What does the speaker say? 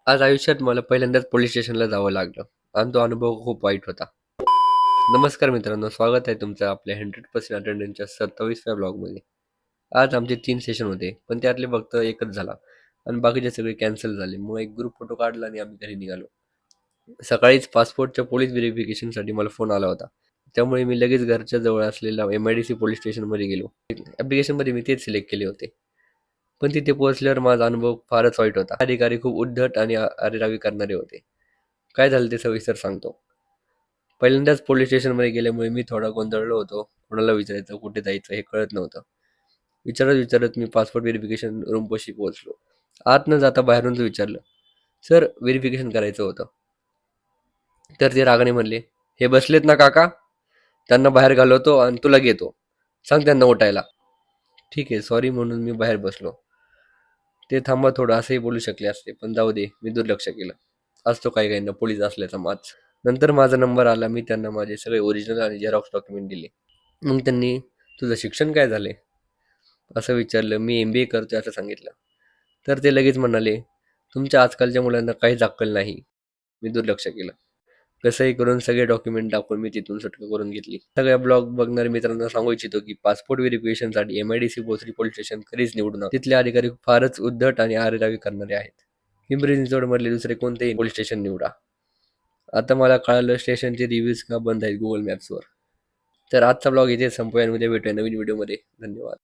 आज आयुष्यात मला पहिल्यांदाच पोलीस स्टेशनला जावं लागलं आणि तो अनुभव खूप वाईट होता. नमस्कार मित्रांनो, स्वागत आहे तुमचं आपल्या 100% अटेंडन्सच्या 27व्या ब्लॉगमध्ये. आज आमचे 3 सेशन होते, पण त्यातले फक्त एकच झाला आणि बाकीचे सगळे कॅन्सल झाले. मग एक ग्रुप फोटो काढला आणि आम्ही घरी निघालो. सकाळीच पासपोर्टच्या पोलीस व्हेरिफिकेशनसाठी मला फोन आला होता. त्यामुळे मी लगेच घरच्या जवळ असलेल्या MIDC पोलीस स्टेशनमध्ये गेलो. ॲप्लिकेशनमध्ये मी तेच सिलेक्ट केले होते. पण तिथे पोहोचल्यावर माझा अनुभव फारच वाईट होता. अधिकारी खूप उद्धट आणि अरेरावी करणारे होते. काय झालं ते सविस्तर सांगतो. पहिल्यांदाच पोलीस स्टेशनमध्ये गेल्यामुळे मी थोडा गोंधळलो होतो. कोणाला विचारायचं, कुठे जायचं हे कळत नव्हतं. विचारत मी पासपोर्ट व्हेरिफिकेशन रूमपाशी पोहोचलो. आत न जाता बाहेरूनच विचारलं, "सर, व्हेरिफिकेशन करायचं होतं." तर ते रागाने म्हणले, "हे बसलेत ना काका? त्यांना बाहेर घालवतो आणि तुला घेतो. सांग त्यांना उठायला." ठीक आहे, सॉरी म्हणून मी बाहेर बसलो. ते थांबा थोडं असंही बोलू शकले असते, पण जाऊ दे, मी दुर्लक्ष केलं. असतो काही काहींना पोलीस असल्याचा माज. नंतर माझा नंबर आला. मी त्यांना माझे सगळे ओरिजिनल आणि झेरॉक्स डॉक्युमेंट दिले. मग त्यांनी, "तुझं शिक्षण काय झाले?" असं विचारलं. मी MBA करतोय असं सांगितलं. तर ते लगेच म्हणाले, "तुमच्या आजकालच्या मुलांना काहीच अक्कल नाही." मी दुर्लक्ष केलं. कसंही करून सगळे डॉक्युमेंट दाखवून मी तिथून सुटका करून घेतली. सगळ्या ब्लॉग बघणाऱ्या मित्रांना सांगू इच्छितो की पासपोर्ट व्हेरिफिकेशनसाठी MIDC भोसरी पोलीस स्टेशन कधीच निवडू नका. तिथले अधिकारी फारच उद्धट आणि आरेरावी करणारे आहेत. पिंपरी चिंचवडमधले दुसरे कोणतेही पोलीस स्टेशन निवडा. आता मला कळालं स्टेशनचे रिव्ह्यूज का बंद आहेत Google मॅप्सवर. तर आजचा ब्लॉग इथे संपूया आणि उद्या भेटूया नवीन व्हिडिओमध्ये. धन्यवाद.